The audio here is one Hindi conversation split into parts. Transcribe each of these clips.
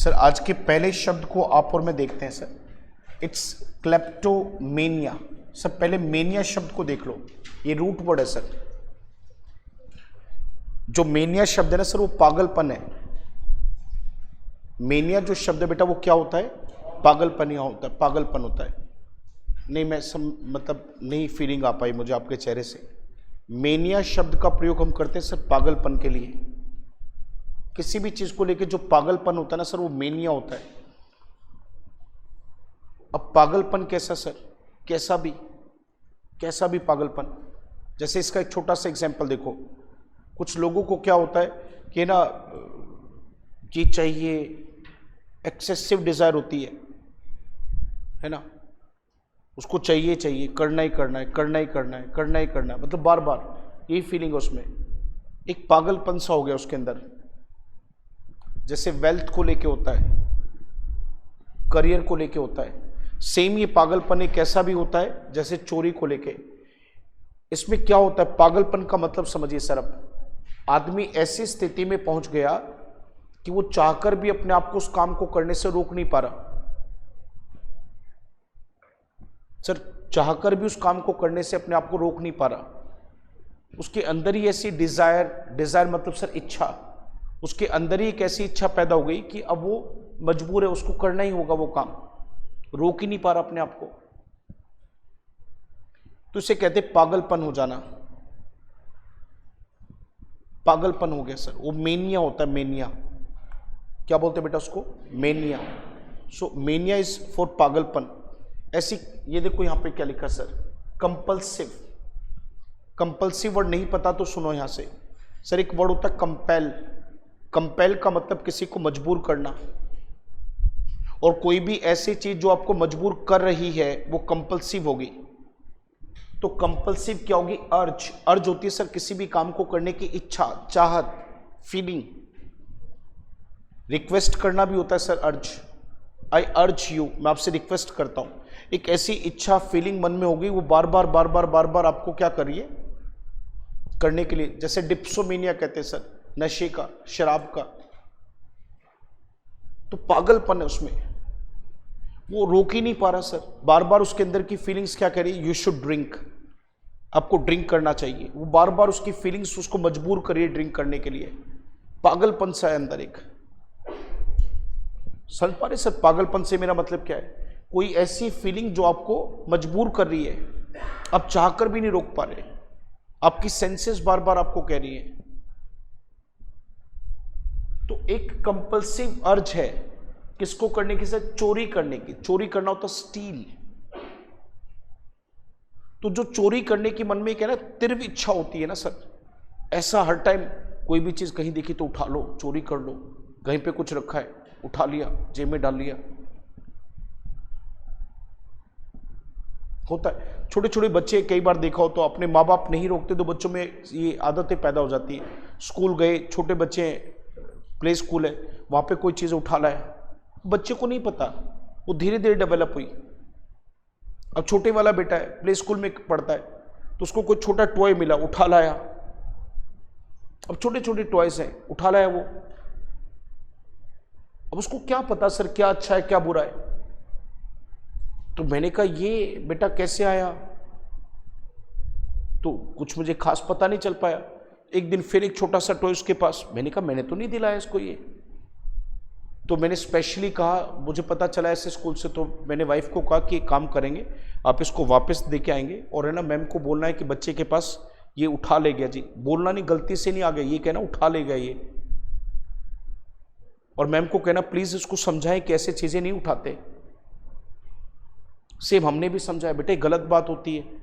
सर आज के पहले शब्द को आप और मैं देखते हैं सर, इट्स क्लेप्टोमेनिया। सर पहले मेनिया शब्द को देख लो, ये रूट वर्ड है सर। जो मेनिया शब्द है ना सर वो पागलपन है। मेनिया जो शब्द है बेटा वो क्या होता है? पागलपन होता है, पागलपन होता है। नहीं मैं मतलब नहीं फीलिंग आ पाई मुझे आपके चेहरे से। मेनिया शब्द का प्रयोग हम करते हैं सर पागलपन के लिए। किसी भी चीज को लेके जो पागलपन होता है ना सर वो मेनिया होता है। अब पागलपन कैसा सर? कैसा भी पागलपन। जैसे इसका एक छोटा सा एग्जांपल देखो, कुछ लोगों को क्या होता है कि ना ये चाहिए, एक्सेसिव डिजायर होती है ना, उसको चाहिए, करना ही करना है, मतलब बार बार यही फीलिंग है उसमें, एक पागलपन सा हो गया उसके अंदर। जैसे वेल्थ को लेके होता है, करियर को लेके होता है, सेम ये पागलपन एक ऐसा भी होता है जैसे चोरी को लेके। इसमें क्या होता है? पागलपन का मतलब समझिए सर, अब आदमी ऐसी स्थिति में पहुंच गया कि वो चाहकर भी अपने आप को उस काम को करने से रोक नहीं पा रहा। सर चाहकर भी उस काम को करने से अपने आप को रोक नहीं पा रहा। उसके अंदर ही ऐसी डिजायर मतलब सर इच्छा, उसके अंदर ही एक ऐसी इच्छा पैदा हो गई कि अब वो मजबूर है, उसको करना ही होगा वो काम, रोक ही नहीं पा रहा अपने आप को। तो इसे कहते पागलपन हो जाना। पागलपन हो गया सर, वो मेनिया होता है। मेनिया क्या बोलते हैं बेटा उसको? Mania. So mania is for पागलपन। ऐसी ये देखो यहां पे क्या लिखा सर, कंपल्सिव। कंपल्सिव वर्ड नहीं पता तो सुनो यहां से सर, एक वर्ड होता है कंपेल। कंपेल का मतलब किसी को मजबूर करना, और कोई भी ऐसी चीज जो आपको मजबूर कर रही है वो कंपल्सिव होगी। तो कंपल्सिव क्या होगी? अर्ज होती है सर किसी भी काम को करने की इच्छा, चाहत, फीलिंग। रिक्वेस्ट करना भी होता है सर अर्ज। आई अर्ज यू, मैं आपसे रिक्वेस्ट करता हूं। एक ऐसी इच्छा फीलिंग मन में होगी, वो बार बार आपको क्या करिए करने के लिए। जैसे डिप्सोमेनिया कहते हैं सर, नशे का, शराब का। तो पागलपन है उसमें, वो रोक ही नहीं पा रहा सर। बार बार उसके अंदर की फीलिंग्स क्या कह रही है? यू शुड ड्रिंक, आपको ड्रिंक करना चाहिए। वो बार बार उसकी फीलिंग्स उसको मजबूर करिए ड्रिंक करने के लिए। पागलपन सा है अंदर एक। समझ पा रहे सर? पागलपन से मेरा मतलब क्या है? कोई ऐसी फीलिंग जो आपको मजबूर कर रही है, आप चाहकर भी नहीं रोक पा रहे, आपकी सेंसेस बार बार आपको कह रही है। तो एक कंपल्सिव अर्ज है किसको करने की सर? चोरी करने की। चोरी करना होता स्टील। तो जो चोरी करने की मन में क्या है ना, तीव्र इच्छा होती है ना सर, ऐसा हर टाइम कोई भी चीज कहीं देखी तो उठा लो, चोरी कर लो। कहीं पे कुछ रखा है उठा लिया, जेब में डाल लिया। होता है। छोटे छोटे बच्चे कई बार देखा हो तो अपने माँ बाप नहीं रोकते तो बच्चों में ये आदतें पैदा हो जाती है। स्कूल गए, छोटे बच्चे, प्ले स्कूल है, वहां पे कोई चीज उठा लाया, बच्चे को नहीं पता, वो धीरे धीरे डेवलप हुई। अब छोटे वाला बेटा है, प्ले स्कूल में पढ़ता है, तो उसको कोई छोटा टॉय मिला, उठा लाया। अब छोटे छोटे टॉयज हैं, उठा लाया वो। अब उसको क्या पता सर क्या अच्छा है क्या बुरा है। तो मैंने कहा ये बेटा कैसे आया, तो कुछ मुझे खास पता नहीं चल पाया। एक दिन फिर एक छोटा सा टॉय उसके पास, मैंने कहा मैंने तो नहीं दिलाया इसको ये। तो मैंने स्पेशली कहा, मुझे पता चला ऐसे स्कूल से, तो मैंने वाइफ को कहा कि एक काम करेंगे, आप इसको वापस दे के आएंगे और है ना मैम को बोलना है कि बच्चे के पास ये उठा ले गया जी। बोलना नहीं, गलती से नहीं आ गया, ये कहना उठा ले गया ये। और मैम को कहना प्लीज इसको समझाएं कि ऐसे चीजें नहीं उठाते। सेम हमने भी समझाया, बेटे गलत बात होती है,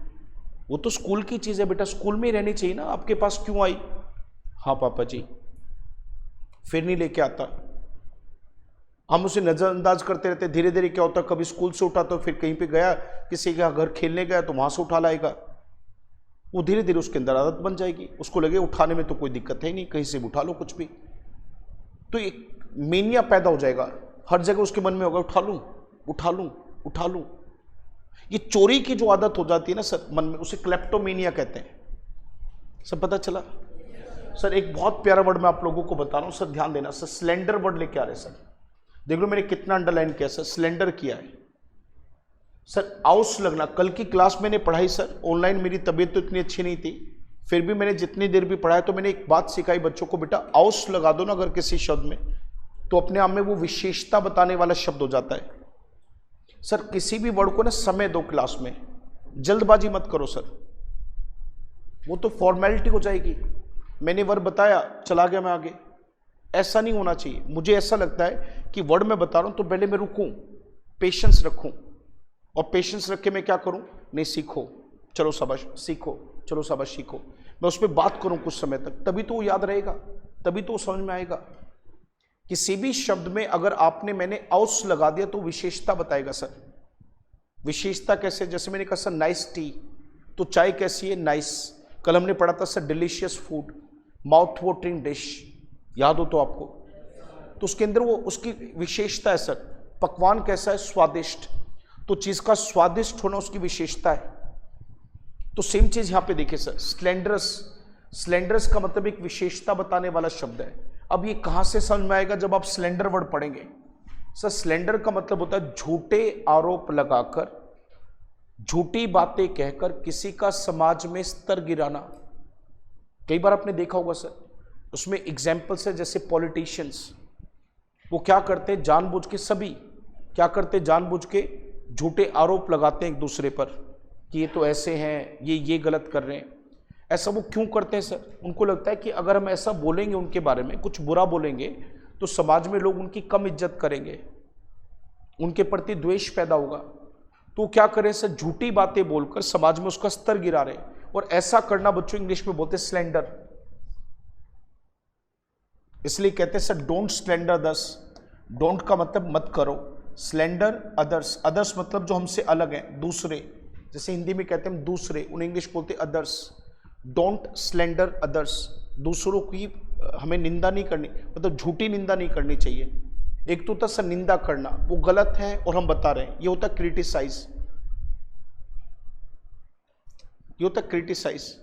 वो तो स्कूल की चीज है बेटा, स्कूल में ही रहनी चाहिए ना, आपके पास क्यों आई? हाँ पापा जी। फिर नहीं लेके आता, हम उसे नजरअंदाज करते रहते। धीरे धीरे क्या होता, कभी स्कूल से उठा तो फिर कहीं पे गया, किसी का घर खेलने गया तो वहां से उठा लाएगा। वो धीरे धीरे उसके अंदर आदत बन जाएगी, उसको लगे उठाने में तो कोई दिक्कत है नहीं, कहीं से भी उठा लो कुछ भी। तो एक मेनिया पैदा हो जाएगा, हर जगह उसके मन में होगा उठा लूं उठा लूं उठा लूं। ये चोरी की जो आदत हो जाती है ना सर मन में, उसे क्लेप्टोमेनिया कहते हैं। सब पता चला सर? एक बहुत प्यारा वर्ड मैं आप लोगों को बता रहा हूं सर, ध्यान देना सर। स्लेंडर वर्ड लेके आ रहे सर, देख लो मैंने कितना अंडरलाइन किया सर, स्लेंडर किया है सर। आउस लगना, कल की क्लास मैंने पढ़ाई सर ऑनलाइन, मेरी तबीयत तो इतनी अच्छी नहीं थी, फिर भी मैंने जितनी देर भी पढ़ाया तो मैंने एक बात सिखाई बच्चों को, बेटा आउस लगा दो ना अगर किसी शब्द में तो अपने आप में वो विशेषता बताने वाला शब्द हो जाता है। सर किसी भी वर्ड को ना समय दो क्लास में, जल्दबाजी मत करो सर, वो तो फॉर्मेलिटी हो जाएगी। मैंने वर्ड बताया चला गया मैं आगे, ऐसा नहीं होना चाहिए। मुझे ऐसा लगता है कि वर्ड में बता रहा हूं तो पहले मैं रुकूं, पेशेंस रखूं, और पेशेंस रख के मैं क्या करूं, नहीं सीखो चलो शाबाश सीखो, चलो शाबाश सीखो, मैं उस पर बात करूं कुछ समय तक, तभी तो वो याद रहेगा, तभी तो समझ में आएगा। किसी भी शब्द में अगर आपने मैंने आउस लगा दिया तो विशेषता बताएगा सर। विशेषता कैसे, जैसे मैंने कहा सर नाइस टी, तो चाय कैसी है, नाइस। कल हमने पढ़ा था sir delicious food, mouth watering dish, याद हो तो आपको, तो उसके अंदर वो उसकी विशेषता है सर। पकवान कैसा है, स्वादिष्ट, तो चीज का स्वादिष्ट होना उसकी विशेषता है। तो सेम चीज यहां पे देखिए सर, स्लेंडरस, स्लेंडरस का मतलब एक विशेषता बताने वाला शब्द है। अब ये कहां से समझ में आएगा, जब आप स्लेंडर वर्ड पढ़ेंगे सर। स्लेंडर का मतलब होता है झूठे आरोप लगाकर, झूठी बातें कहकर किसी का समाज में स्तर गिराना। कई बार आपने देखा होगा सर, उसमें एग्जाम्पल्स है जैसे पॉलिटिशियंस, वो क्या करते हैं जानबूझ के, सभी क्या करते हैं जानबूझ के झूठे आरोप लगाते हैं एक दूसरे पर कि ये तो ऐसे हैं, ये गलत कर रहे हैं। ऐसा वो क्यों करते हैं सर, उनको लगता है कि अगर हम ऐसा बोलेंगे उनके बारे में, कुछ बुरा बोलेंगे, तो समाज में लोग उनकी कम इज्जत करेंगे, उनके प्रति द्वेष पैदा होगा। तो क्या करें सर, झूठी बातें बोलकर समाज में उसका स्तर गिरा रहे हैं। और ऐसा करना बच्चों इंग्लिश में बोलते हैं स्लेंडर। इसलिए कहते हैं सर डोंट स्लेंडर दस, डोंट का मतलब मत करो, स्लेंडर अदर्स, अदर्स मतलब जो हमसे अलग हैं, दूसरे, जैसे हिंदी में कहते हैं हम दूसरे, उन्हें इंग्लिश बोलते हैं अदर्स। डोंट स्लेंडर अदर्स, दूसरों की हमें निंदा नहीं करनी, मतलब झूठी निंदा नहीं करनी चाहिए। एक तो होता सर निंदा करना, वो गलत है और हम बता रहे हैं, ये होता क्रिटिसाइज, ये होता क्रिटिसाइज।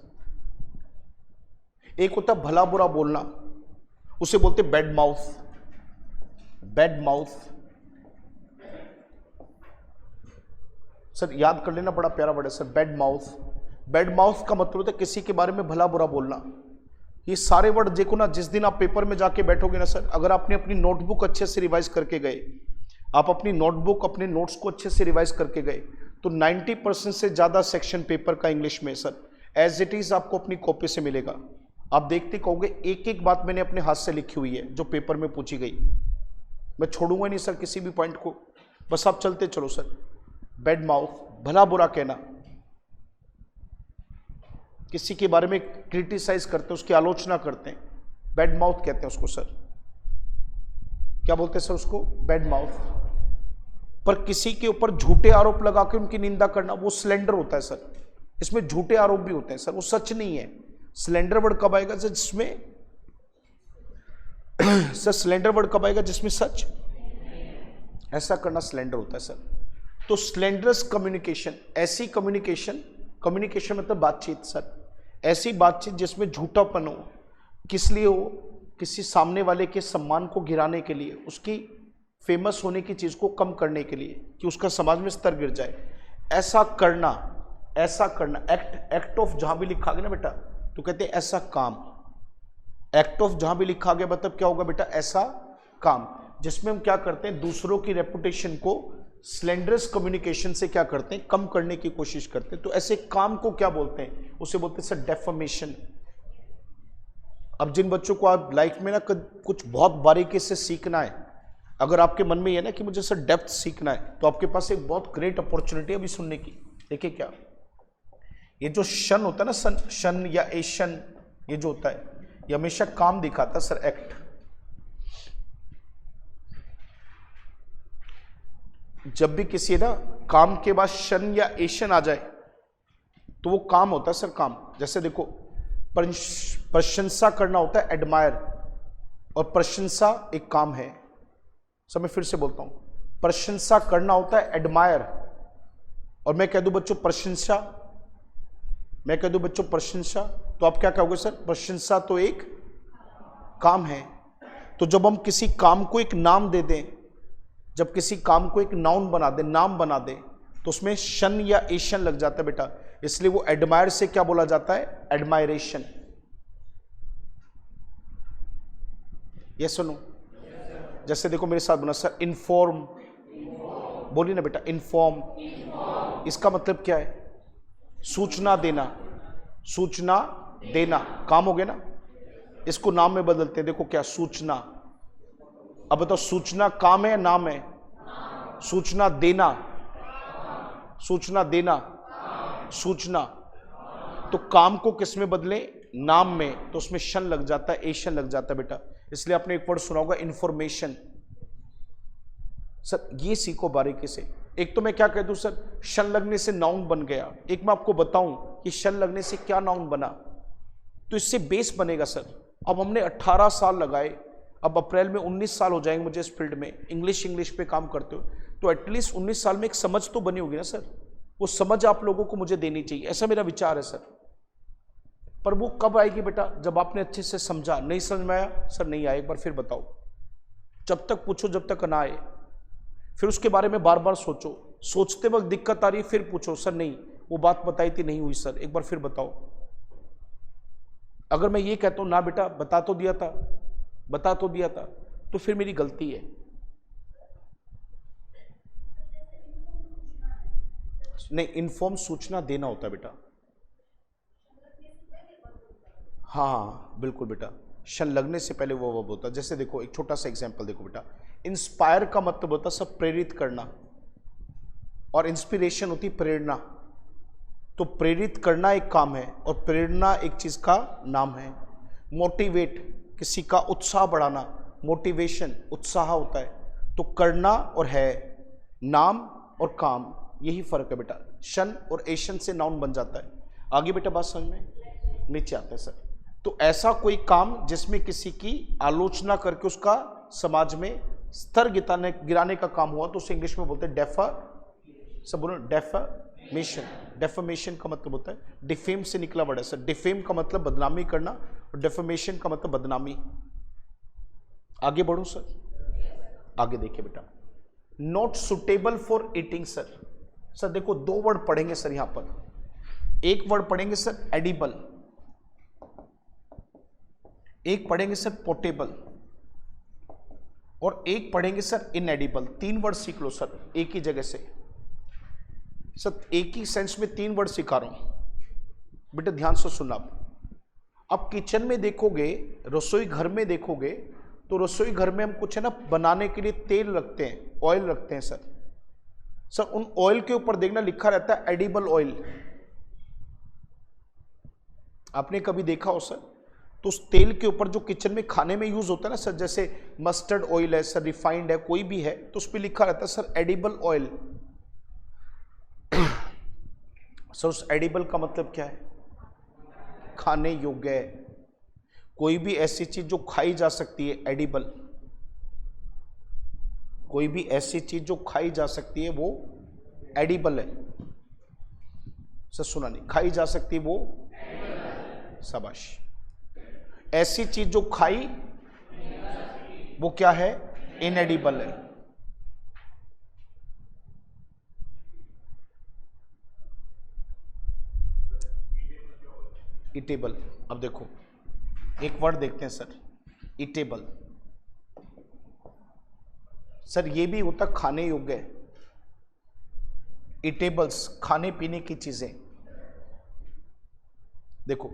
एक होता भला बुरा बोलना, उसे बोलते bad mouth, bad mouth. Sir याद कर लेना, बड़ा प्यारा वर्ड है sir, bad mouth. Bad mouth का मतलब होता है किसी के बारे में भला बुरा बोलना। ये सारे वर्ड देखो ना, जिस दिन आप पेपर में जाके बैठोगे ना सर, अगर आपने अपनी नोटबुक अच्छे से रिवाइज करके गए, आप अपनी नोटबुक अपने नोट्स को अच्छे से रिवाइज करके गए, तो 90% से ज़्यादा सेक्शन पेपर का इंग्लिश में सर एज इट इज़ आपको अपनी कॉपी से मिलेगा। आप देखते कहोगे एक एक बात मैंने अपने हाथ से लिखी हुई है जो पेपर में पूछी गई, मैं छोड़ूंगा नहीं सर किसी भी पॉइंट को, बस आप चलते चलो सर। बैड माउथ, भला बुरा कहना, किसी के बारे में क्रिटिसाइज करते हैं, उसकी आलोचना करते हैं, बैड माउथ कहते हैं उसको सर। क्या बोलते हैं सर उसको, बैड माउथ। पर किसी के ऊपर झूठे आरोप लगा के उनकी निंदा करना, वो स्लेंडर होता है सर। इसमें झूठे आरोप भी होते हैं सर, वो सच नहीं है। स्लेंडर वर्ड कब आएगा सर, जिसमें सर स्लेंडर वर्ड कब आएगा जिसमें सच, ऐसा करना स्लेंडर होता है सर। तो स्लेंडरस कम्युनिकेशन, ऐसी कम्युनिकेशन, कम्युनिकेशन मतलब बातचीत सर, ऐसी बातचीत जिसमें झूठापन हो, किस लिए हो, किसी सामने वाले के सम्मान को गिराने के लिए, उसकी फेमस होने की चीज को कम करने के लिए, कि उसका समाज में स्तर गिर जाए, ऐसा करना, ऐसा करना। एक्ट, एक्ट ऑफ जहां भी लिखा गया ना बेटा, तो कहते हैं ऐसा काम। एक्ट ऑफ जहां भी लिखा गया मतलब क्या होगा बेटा, ऐसा काम, जिसमें हम क्या करते हैं, दूसरों की रेपुटेशन को स्लेंडरस कम्युनिकेशन से क्या करते हैं, कम करने की कोशिश करते हैं। तो ऐसे काम को क्या बोलते हैं, उसे बोलते हैं सर डेफमेशन। अब जिन बच्चों को आप लाइफ में ना कुछ बहुत बारीकी से सीखना है, अगर आपके मन में ये ना कि मुझे सर डेप्थ सीखना है, तो आपके पास एक बहुत ग्रेट अपॉर्चुनिटी है अभी सुनने की। देखिए क्या, ये जो शन होता है ना, सन, शन या एशन, ये जो होता है ये हमेशा काम दिखाता है सर, एक्ट। जब भी किसी ना काम के बाद शन या एशन आ जाए तो वो काम होता है सर, काम। जैसे देखो प्रशंसा करना होता है एडमायर, और प्रशंसा एक काम है। सर मैं फिर से बोलता हूं, प्रशंसा करना होता है एडमायर, और मैं कह दूं बच्चों प्रशंसा, मैं कह दूं बच्चों प्रशंसा, तो आप क्या कहोगे सर, प्रशंसा तो एक काम है। तो जब हम किसी काम को एक नाम दे दें जब किसी काम को एक नाउन बना दे, नाम बना दे, तो उसमें शन या एशन लग जाता है बेटा, इसलिए वो एडमायर से क्या बोला जाता है, एडमायरेशन। ये सुनो, जैसे देखो मेरे साथ बोला सर, इन्फॉर्म, बोलिए ना बेटा, इन्फॉर्म, इसका मतलब क्या है, सूचना देना, सूचना देना, काम हो गया ना। इसको नाम में बदलते हैं, देखो क्या, सूचना। अब बताओ सूचना काम है या नाम है, सूचना देना, सूचना देना, सूचना। तो काम को किस में बदले, नाम में, तो उसमें शन लग जाता है, एशन लग जाता है बेटा। इसलिए आपने एक वर्ड सुना होगा, इंफॉर्मेशन। सर ये सीखो बारीकी से। एक तो मैं क्या कह दूं सर, शन लगने से नाउन बन गया, एक मैं आपको बताऊं कि शन लगने से क्या नाउन बना, तो इससे बेस बनेगा सर। अब हमने 18 साल लगाए, अब अप्रैल में 19 साल हो जाएंगे मुझे इस फील्ड में, इंग्लिश पे काम करते हो, तो एटलीस्ट 19 साल में एक समझ तो बनी होगी ना सर। वो समझ आप लोगों को मुझे देनी चाहिए, ऐसा मेरा विचार है सर। पर वो कब आएगी बेटा, जब आपने अच्छे से समझा। नहीं समझ में आया सर, नहीं आया, एक बार फिर बताओ। जब तक पूछो जब तक ना आए, फिर उसके बारे में बार बार सोचो, सोचते वक्त दिक्कत आ रही है फिर पूछो, सर नहीं वो बात बताई थी नहीं हुई सर, एक बार फिर बताओ। अगर मैं ये कहता हूं ना बेटा बता तो दिया था, बता तो दिया था, तो फिर मेरी गलती है। नहीं, इन्फॉर्म सूचना देना होता है बेटा। हाँ बिल्कुल बेटा, शन लगने से पहले वो वर्ब होता है। जैसे देखो एक छोटा सा एग्जांपल देखो बेटा, इंस्पायर का मतलब होता है सब प्रेरित करना, और इंस्पिरेशन होती प्रेरणा। तो प्रेरित करना एक काम है और प्रेरणा एक चीज का नाम है। मोटिवेट, किसी का उत्साह बढ़ाना, मोटिवेशन उत्साह होता है। तो करना और है, नाम और काम, यही फर्क है बेटा। शन और एशन से नाउन बन जाता है। आगे बेटा बात समझ में, नीचे आता है सर। तो ऐसा कोई काम जिसमें किसी की आलोचना करके उसका समाज में स्तर गिराने का काम हुआ, तो उसे इंग्लिश में बोलते हैं सब बोलो डेफमेशन। डेफमेशन का मतलब होता है, डिफेम से निकला वर्ड है सर। डिफेम का मतलब बदनामी करना और डेफमेशन का मतलब बदनामी। आगे बढ़ो सर, आगे देखिए बेटा, not suitable for eating sir. Sir देखो दो वर्ड पढ़ेंगे सर यहां पर। एक वर्ड पढ़ेंगे सर एडिबल, एक पढ़ेंगे सर पोर्टेबल, और एक पढ़ेंगे सर इनएडिबल। 3 वर्ड सीख लो सर एक ही जगह से। सर एक ही सेंस में 3 वर्ड सिखा रहा हूं बेटा, ध्यान से सुनना। अब किचन में देखोगे, रसोई घर में देखोगे, तो रसोई घर में हम कुछ है ना बनाने के लिए तेल रखते हैं, ऑयल रखते हैं सर। सर उन ऑयल के ऊपर देखना लिखा रहता है एडिबल ऑयल। आपने कभी देखा हो सर? तो उस तेल के ऊपर जो किचन में खाने में यूज होता है ना सर, जैसे मस्टर्ड ऑयल है सर, रिफाइंड है, कोई भी है, तो उस पर लिखा रहता है सर एडिबल ऑयल। सर उस एडिबल का मतलब क्या है? खाने योग्य है। कोई भी ऐसी चीज जो खाई जा सकती है एडिबल, कोई भी ऐसी चीज जो खाई जा सकती है वो एडिबल है। सर सुना नहीं, खाई जा सकती है वो, शाबाश। ऐसी चीज जो खाई वो क्या है? इनएडिबल है। ईटेबल। अब देखो एक वर्ड देखते हैं सर, ईटेबल। सर ये भी होता खाने योग्य है। ईटेबल्स खाने पीने की चीजें। देखो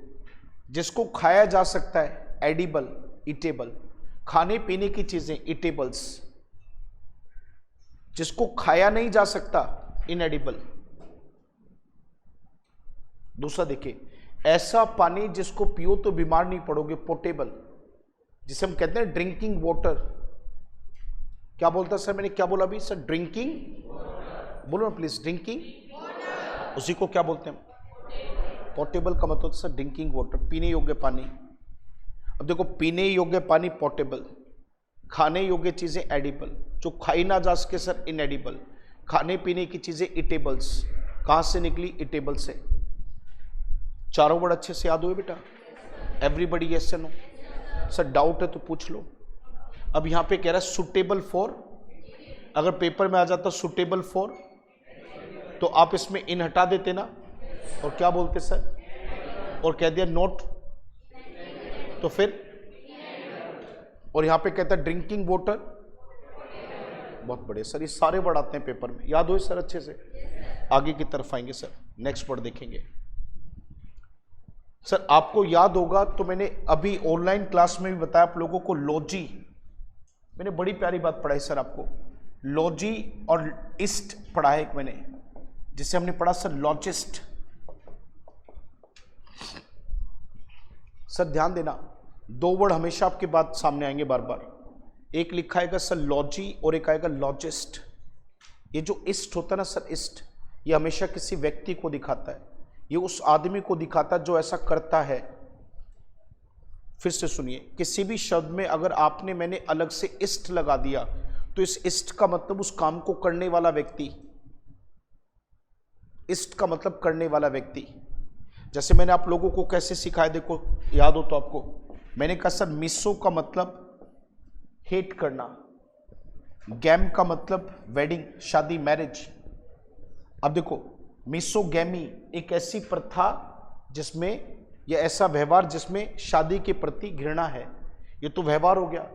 जिसको खाया जा सकता है एडिबल, ईटेबल। खाने पीने की चीजें ईटेबल्स। जिसको खाया नहीं जा सकता इनएडिबल। दूसरा देखिए, ऐसा पानी जिसको पियो तो बीमार नहीं पड़ोगे, पोर्टेबल। जिसे हम कहते हैं ड्रिंकिंग वाटर। क्या बोलता सर? मैंने क्या बोला अभी सर? ड्रिंकिंग, बोलो ना प्लीज, ड्रिंकिंग। उसी को क्या बोलते हैं? पोर्टेबल का मतलब सर ड्रिंकिंग वाटर, पीने योग्य पानी। अब देखो पीने योग्य पानी पोर्टेबल, खाने योग्य चीजें एडिबल, जो खाई ना जा सके सर इनएडिबल, खाने पीने की चीजें ईटेबल्स। कहां से निकली? ईटेबल से। चारों वर्ड अच्छे से याद हुए बेटा? Everybody yes no? Sir doubt है तो पूछ लो। अब यहां पे कह रहा है सुटेबल फॉर अगर पेपर में आ जाता सुटेबल फॉर, तो आप इसमें इन हटा देते ना, और क्या बोलते सर, और कह दिया नोट, तो फिर, और यहां पे कहता है ड्रिंकिंग वाटर। बहुत बढ़िया सर, ये सारे वर्ड आते हैं पेपर में, याद हो सर अच्छे से। आगे की तरफ आएंगे सर, नेक्स्ट वर्ड देखेंगे सर। आपको याद होगा तो मैंने अभी ऑनलाइन क्लास में भी बताया आप लोगों को, लॉजी, मैंने बड़ी प्यारी बात पढ़ाई सर आपको, लॉजी और इस्ट पढ़ा है एक मैंने, जिसे हमने पढ़ा सर लॉजिस्ट। सर ध्यान देना, दो वर्ड हमेशा आपके बात सामने आएंगे बार बार, एक लिखा आएगा सर लॉजी और एक आएगा लॉजिस्ट। ये जो इस्ट होता है ना सर, इस्ट, ये हमेशा किसी व्यक्ति को दिखाता है, ये उस आदमी को दिखाता है जो ऐसा करता है। फिर से सुनिए, किसी भी शब्द में अगर आपने मैंने अलग से इस्ट लगा दिया तो इस इस्ट का मतलब उस काम को करने वाला व्यक्ति, इस्ट का मतलब करने वाला व्यक्ति। जैसे मैंने आप लोगों को कैसे सिखाया, देखो याद हो तो आपको, मैंने कहा सर मिसो का मतलब हेट करना, गैम का मतलब वेडिंग, शादी, मैरिज। अब देखो मिसोगैमी एक ऐसी प्रथा जिसमें, या ऐसा व्यवहार जिसमें शादी के प्रति घृणा है, ये तो व्यवहार हो गया।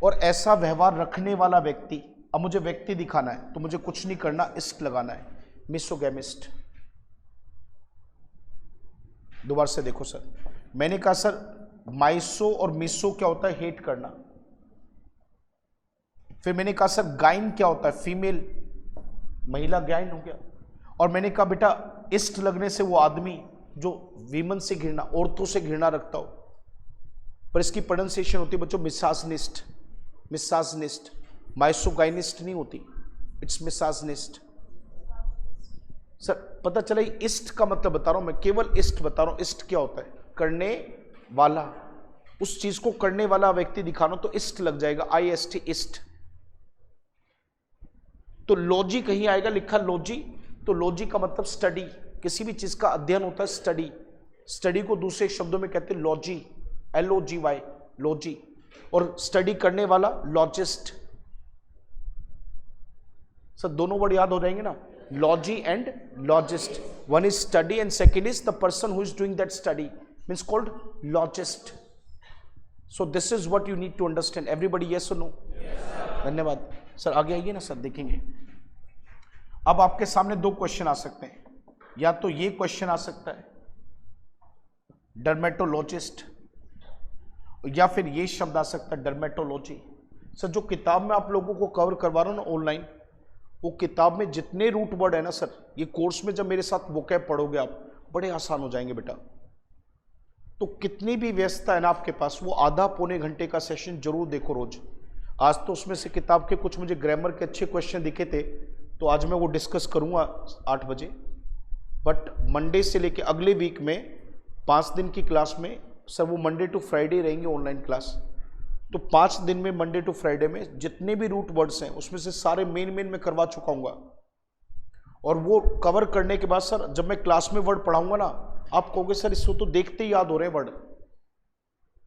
और ऐसा व्यवहार रखने वाला व्यक्ति, अब मुझे व्यक्ति दिखाना है तो मुझे कुछ नहीं करना, इस्ट लगाना है, मिसोगैमिस्ट। दोबारा से देखो सर, मैंने कहा सर माइसो और मिसो क्या होता है, हेट करना। फिर मैंने कहा सर गाइन क्या होता है, फीमेल, महिला गाइन हो गया। और मैंने कहा बेटा इस्ट लगने से वो आदमी जो वीमन से घृणा, औरतों से घृणा रखता हो, पर इसकी प्रोनाउंसिएशन होती है बच्चों मिसाजनिस्ट, मिसाजनिस्ट, माइसोगाइनिस्ट नहीं होती, इट्स मिसाजनिस्ट। सर पता चला, इस्ट का मतलब बता रहा हूं मैं, केवल इस्ट बता रहा हूं। इस्ट क्या होता है, करने वाला, उस चीज को करने वाला व्यक्ति दिखाना, तो इस्ट लग जाएगा, IST, इस्ट। तो लॉजी कहीं आएगा लिखा लॉजी, तो लॉजी का मतलब स्टडी, किसी भी चीज का अध्ययन होता है स्टडी। स्टडी को दूसरे शब्दों में कहते हैं लॉजी, LOGY, लॉजी। और स्टडी करने वाला लॉजिस्ट। सर दोनों वर्ड याद हो जाएंगे ना, logy and logist. One is study and second is the person who is doing that study, means called logist. So this is what you need to understand. Everybody yes और नो? धन्यवाद सर। आगे आइए ना सर, देखेंगे। अब आपके सामने दो क्वेश्चन आ सकते हैं, या तो ये क्वेश्चन आ सकता है डर्मेटोलॉजिस्ट, या फिर ये शब्द आ सकता है डर्मेटोलॉजी। सर जो किताब में आप लोगों को कवर करवा रहा हूं ना ऑनलाइन, वो किताब में जितने रूट वर्ड है ना सर, ये कोर्स में जब मेरे साथ वोकैब पढ़ोगे आप, बड़े आसान हो जाएंगे बेटा। तो कितनी भी व्यस्तता है ना आपके पास, वो आधा पौने घंटे का सेशन जरूर देखो रोज। आज तो उसमें से किताब के कुछ मुझे ग्रामर के अच्छे क्वेश्चन दिखे थे, तो आज मैं वो डिस्कस करूंगा 8 बजे। बट मंडे से लेके अगले वीक में 5 दिन की क्लास में सर, वो मंडे टू फ्राइडे रहेंगे ऑनलाइन क्लास। तो 5 दिन में मंडे टू फ्राइडे में जितने भी रूट वर्ड्स हैं उसमें से सारे मेन मैं करवा चुका हूँगा। और वो कवर करने के बाद सर जब मैं क्लास में वर्ड पढ़ाऊंगा ना, आप कहोगे सर इसको तो देखते ही याद हो रहे हैं वर्ड।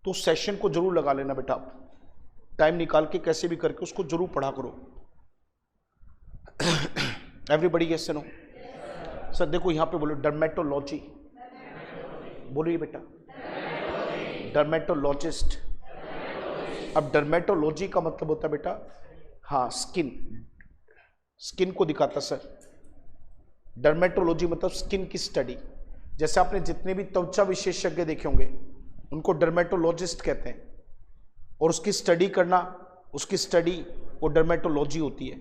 तो सेशन को जरूर लगा लेना बेटा, आप टाइम निकाल के कैसे भी करके उसको जरूर पढ़ा करो। Everybody yes no? सर देखो यहाँ पे बोलो डर्मेटोलॉजी, बोलिए बेटा, डर्मेटोलॉजिस्ट। अब डर्मेटोलॉजी का मतलब होता है बेटा, हाँ स्किन, स्किन को दिखाता सर। डर्मेटोलॉजी मतलब स्किन की स्टडी। जैसे आपने जितने भी त्वचा विशेषज्ञ देखे होंगे उनको डर्मेटोलॉजिस्ट कहते हैं, और उसकी स्टडी करना, उसकी स्टडी वो डर्मेटोलॉजी होती है।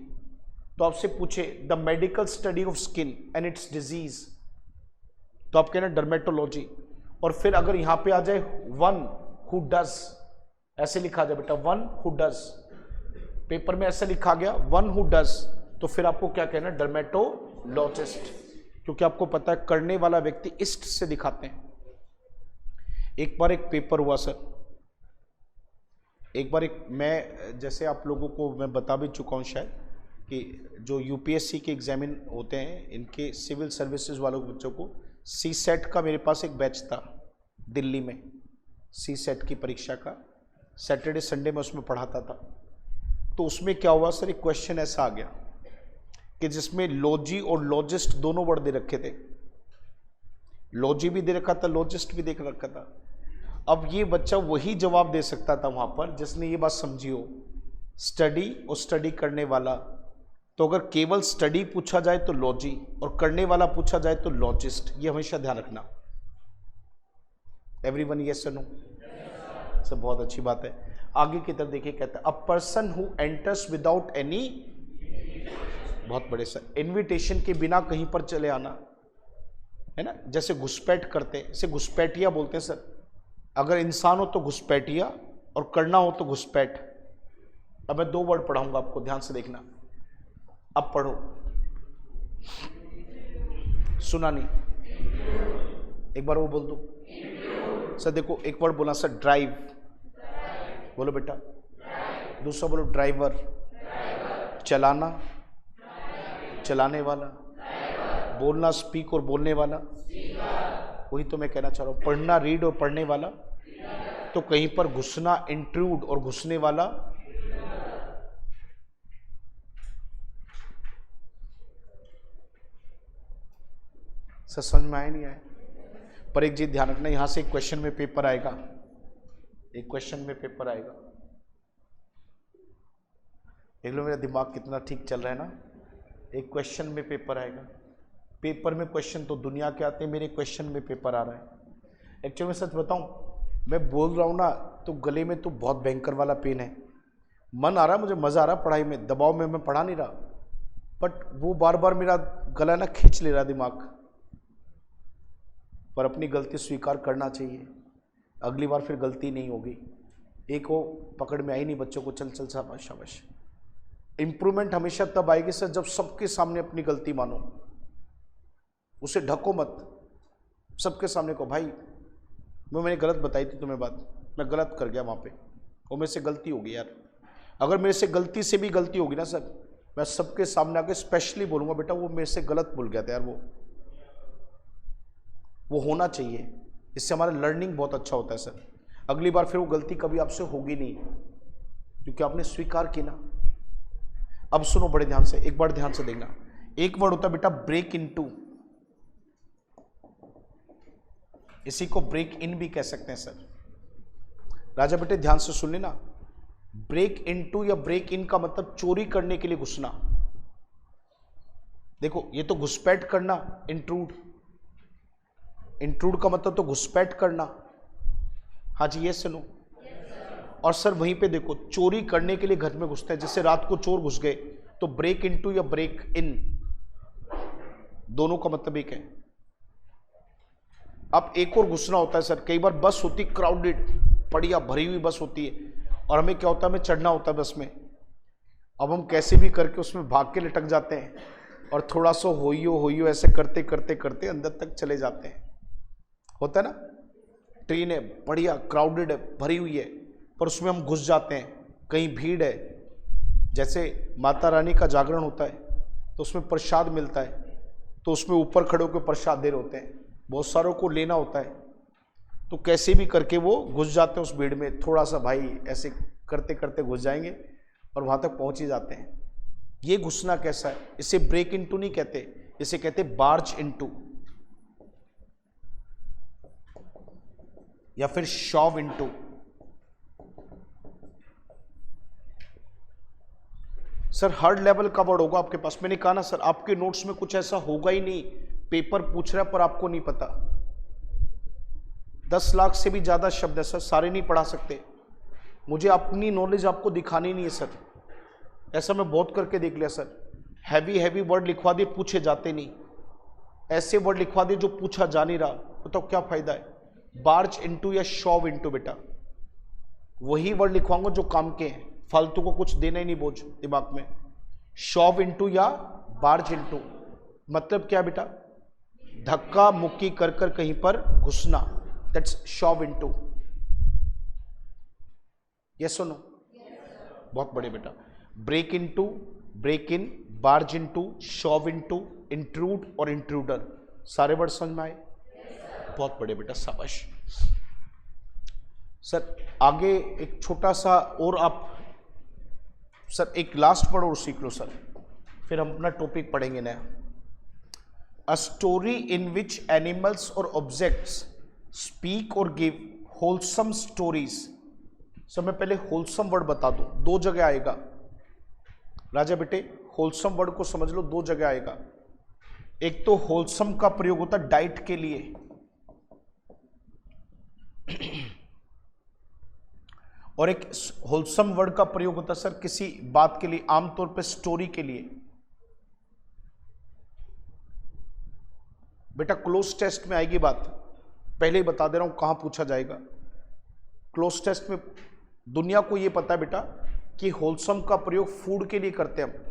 तो आपसे पूछे the medical study of skin and it's disease, तो आप कहना डर्मेटोलॉजी। और फिर अगर यहां पे आ जाए वन हु डज, ऐसे लिखा जाए बेटा वन हु डज, पेपर में ऐसा लिखा गया वन हु डज, तो फिर आपको क्या कहना, डर्मेटोलॉजिस्ट। क्योंकि आपको पता है करने वाला व्यक्ति इस्ट से दिखाते हैं। एक बार एक पेपर हुआ सर, एक बार एक, मैं जैसे आप लोगों को मैं बता भी चुका हूं शायद, कि जो यूपीएससी के एग्जामिन होते हैं इनके सिविल सर्विसेज वालों के बच्चों को, CSET का मेरे पास एक बैच था दिल्ली में, CSET की परीक्षा का, सैटरडे संडे में उसमें पढ़ाता था। तो उसमें क्या हुआ सर, एक क्वेश्चन ऐसा आ गया कि जिसमें लॉजी और लॉजिस्ट दोनों वर्ड दे रखे थे, लॉजी भी दे रखा था, लॉजिस्ट भी दे रखा था। अब ये बच्चा वही जवाब दे सकता था वहां पर जिसने ये बात समझी हो, स्टडी और स्टडी करने वाला। तो अगर केवल स्टडी पूछा जाए तो लॉजी, और करने वाला पूछा जाए तो लॉजिस्ट। ये हमेशा ध्यान रखना। एवरीवन यस और नो? सब बहुत अच्छी बात है। आगे की तरफ देखिए, कहता है a person who enters without any, बहुत बड़े सर, इन्विटेशन के बिना कहीं पर चले आना, है ना, जैसे घुसपैठ करते हैं, इसे घुसपैठिया बोलते हैं सर। अगर इंसान हो तो घुसपैठिया और करना हो तो घुसपैठ। अब मैं 2 वर्ड पढ़ाऊंगा आपको, ध्यान से देखना। अब पढ़ो, सुना नहीं, एक बार वो बोल दो सर। देखो एक वर्ड बोला सर, ड्राइव, बोलो बेटा। दूसरा बोलो ड्राइवर, चलाना, चलाने वाला, बोलना, स्पीक और बोलने वाला, वही तो मैं कहना चाह रहा हूं। पढ़ना, रीड और पढ़ने वाला, तो कहीं पर घुसना, इंट्रूड और घुसने वाला। सर समझ में आया नहीं आया? पर एक चीज ध्यान रखना, यहां से एक क्वेश्चन में पेपर आएगा, एक क्वेश्चन में पेपर आएगा। देख लो मेरा दिमाग कितना ठीक चल रहा है ना। एक क्वेश्चन में पेपर आएगा। पेपर में क्वेश्चन तो दुनिया के आते हैं, मेरे क्वेश्चन में पेपर आ रहा है। एक्चुअली मैं सच बताऊं, मैं बोल रहा हूं ना तो गले में तो बहुत भयंकर वाला पेन है। मन आ रहा है, मुझे मजा आ रहा है पढ़ाई में, दबाव में मैं पढ़ा नहीं रहा, बट वो बार बार मेरा गला ना खींच ले रहा दिमाग। पर अपनी गलती स्वीकार करना चाहिए, अगली बार फिर गलती नहीं होगी। एक हो पकड़ में आई नहीं बच्चों को, चल चल शाबाश शाबाश। इंप्रूवमेंट हमेशा तब आएगी सर जब सबके सामने अपनी गलती मानो, उसे ढको मत। सबके सामने को भाई मैंने गलत बताई थी तुम्हें बात, मैं गलत कर गया वहां पे, वो मेरे से गलती होगी यार। अगर मेरे से गलती से भी गलती होगी ना सर, मैं सबके सामने आके स्पेशली बोलूंगा बेटा वो मेरे से गलत बोल गया था यार, वो होना चाहिए। इससे हमारा लर्निंग बहुत अच्छा होता है सर। अगली बार फिर वो गलती कभी आपसे होगी नहीं, क्योंकि आपने स्वीकार की ना। अब सुनो बड़े ध्यान से, एक बार ध्यान से देखना। एक वर्ड होता है बेटा ब्रेक इनटू, इसी को ब्रेक इन भी कह सकते हैं सर। राजा बेटे ध्यान से सुन लेना, ब्रेक इनटू या ब्रेक इन का मतलब चोरी करने के लिए घुसना। देखो ये तो घुसपैठ करना, इंट्रूड, इंट्रूड का मतलब तो घुसपैठ करना। हाँ जी ये सुनो। और सर वहीं पे देखो चोरी करने के लिए घर में घुसते हैं, जैसे रात को चोर घुस गए, तो ब्रेक इनटू या ब्रेक इन दोनों का मतलब एक है। अब एक और घुसना होता है सर, कई बार बस होती क्राउडेड, बढ़िया भरी हुई बस होती है, और हमें क्या होता है, हमें चढ़ना होता है बस में। अब हम कैसे भी करके उसमें भाग के लटक जाते हैं, और थोड़ा सा होइयो ऐसे करते करते करते अंदर तक चले जाते हैं। होता है ना, ट्रेन है बढ़िया क्राउडेड है, भरी हुई है, पर उसमें हम घुस जाते हैं, कहीं भीड़ है, जैसे माता रानी का जागरण होता है तो उसमें प्रसाद मिलता है, तो उसमें ऊपर खड़े होकर प्रसाद दे रहे होते हैं, बहुत सारों को लेना होता है, तो कैसे भी करके वो घुस जाते हैं उस भीड़ में। थोड़ा सा भाई ऐसे करते करते घुस जाएंगे और वहां तक पहुंच ही जाते हैं। ये घुसना कैसा है, इसे ब्रेक इनटू नहीं कहते, इसे कहते बार्ज इनटू या फिर शॉव इनटू। सर हर लेवल का वर्ड होगा आपके पास। मैंने कहा ना सर आपके नोट्स में कुछ ऐसा होगा ही नहीं, पेपर पूछ रहा है पर आपको नहीं पता। 10 लाख से भी ज्यादा शब्द है सर, सारे नहीं पढ़ा सकते। मुझे अपनी नॉलेज आपको दिखानी नहीं है सर, ऐसा मैं बहुत करके देख लिया सर। हैवी वर्ड लिखवा दिए, पूछे जाते नहीं। ऐसे वर्ड लिखवा दिए जो पूछा जा नहीं रहा, तो क्या फायदा है। बार्ज इनटू या शॉव इनटू बेटा वही वर्ड लिखवाऊंगा जो काम के हैं, फालतू को कुछ देना ही नहीं बोझ दिमाग में। शॉव इनटू या बार्ज इनटू मतलब क्या बेटा, धक्का मुक्की कर कर कहीं पर घुसना, दैट्स शॉव इनटू। यस और नो? बहुत बड़े बेटा। Break into, break in, barge into, shove into, intrude और इंट्रूडर, सारे वर्ड समझ में आए? बहुत बड़े बेटा, शाबाश। सर आगे एक छोटा सा और आप सर एक लास्ट वर्ड और सीख लो सर, फिर हम अपना टॉपिक पढ़ेंगे नया। A story in which animals और ऑब्जेक्ट्स स्पीक और गिव होलसम स्टोरीज। सर मैं पहले होलसम वर्ड बता दूं, दो जगह आएगा राजा बेटे, होलसम वर्ड को समझ लो, दो जगह आएगा। एक तो होलसम का प्रयोग होता है डाइट के लिए, और एक होलसम वर्ड का प्रयोग होता है सर किसी बात के लिए, आमतौर पे स्टोरी के लिए। बेटा क्लोज टेस्ट में आएगी बात, पहले ही बता दे रहा हूं कहां पूछा जाएगा। क्लोज टेस्ट में दुनिया को यह पता है बेटा कि होलसम का प्रयोग फूड के लिए करते हैं हम,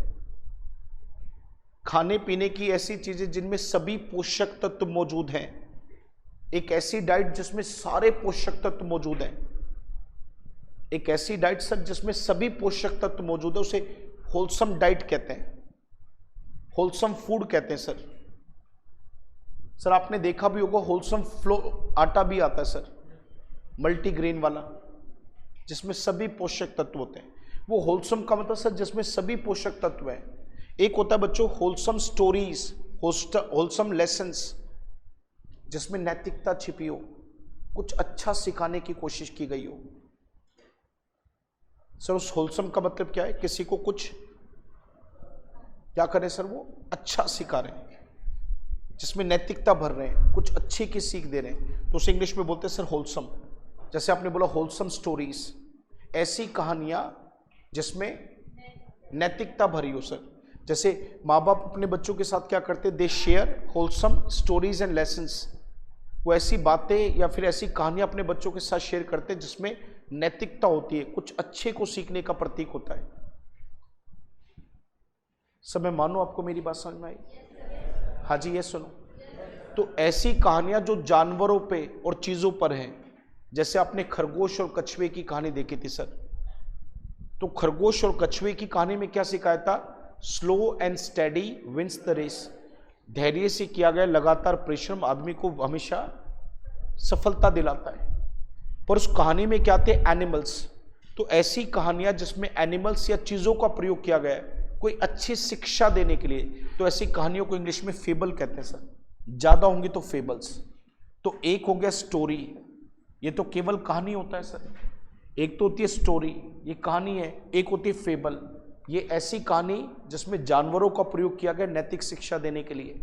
खाने पीने की ऐसी चीजें जिनमें सभी पोषक तत्व मौजूद हैं, एक ऐसी डाइट जिसमें सारे पोषक तत्व मौजूद हैं, एक ऐसी डाइट सर जिसमें सभी पोषक तत्व मौजूद है, उसे होलसम डाइट कहते हैं, होलसम फूड कहते हैं सर। सर आपने देखा भी होगा होलसम फ्लो आटा भी आता है सर, मल्टीग्रेन वाला, जिसमें सभी पोषक तत्व होते हैं। वो होलसम का मतलब सर जिसमें सभी पोषक तत्व हैं। एक होता है बच्चों होलसम स्टोरीज, होलसम लेसन्स, जिसमें नैतिकता छिपी हो, कुछ अच्छा सिखाने की कोशिश की गई हो। सर उस होलसम का मतलब क्या है, किसी को कुछ क्या करें सर, वो अच्छा सिखा रहे हैं, जिसमें नैतिकता भर रहे हैं, कुछ अच्छे की सीख दे रहे हैं, तो उसे इंग्लिश में बोलते हैं सर होलसम। जैसे आपने बोला होलसम स्टोरीज, ऐसी कहानियां जिसमें नैतिकता भरी हो सर। जैसे माँ बाप अपने बच्चों के साथ क्या करते हैं, they share wholesome stories and lessons. वो ऐसी बातें या फिर ऐसी कहानियां अपने बच्चों के साथ शेयर करते हैं जिसमें नैतिकता होती है, कुछ अच्छे को सीखने का प्रतीक होता है। सब मैं मानो आपको मेरी बात समझ में आई? हाँ जी, ये सुनो। तो ऐसी कहानियां जो जानवरों पे और चीजों पर हैं, जैसे आपने खरगोश और कछुए की कहानी देखी थी सर, तो खरगोश और कछुए की कहानी में क्या सिखाया था, slow and steady wins the race. धैर्य से किया गया लगातार परिश्रम आदमी को हमेशा सफलता दिलाता है। पर उस कहानी में क्या थे, एनिमल्स। तो ऐसी कहानियां जिसमें एनिमल्स या चीजों का प्रयोग किया गया है कोई अच्छी शिक्षा देने के लिए, तो ऐसी कहानियों को इंग्लिश में फेबल कहते हैं सर, ज्यादा होंगी तो फेबल्स। तो एक हो गया स्टोरी, ये तो केवल कहानी होता है सर, एक तो होती है स्टोरी, ये कहानी है, एक होती है फेबल, ये ऐसी कहानी जिसमें जानवरों का प्रयोग किया गया नैतिक शिक्षा देने के लिए।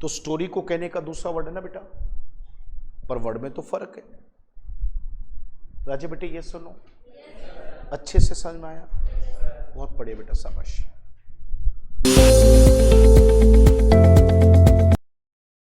तो स्टोरी को कहने का दूसरा वर्ड है ना बेटा, पर वर्ड में तो फर्क है। राजे बेटे ये सुनो, अच्छे से समझ में आया? बहुत बढ़िया बेटा, शाबाश।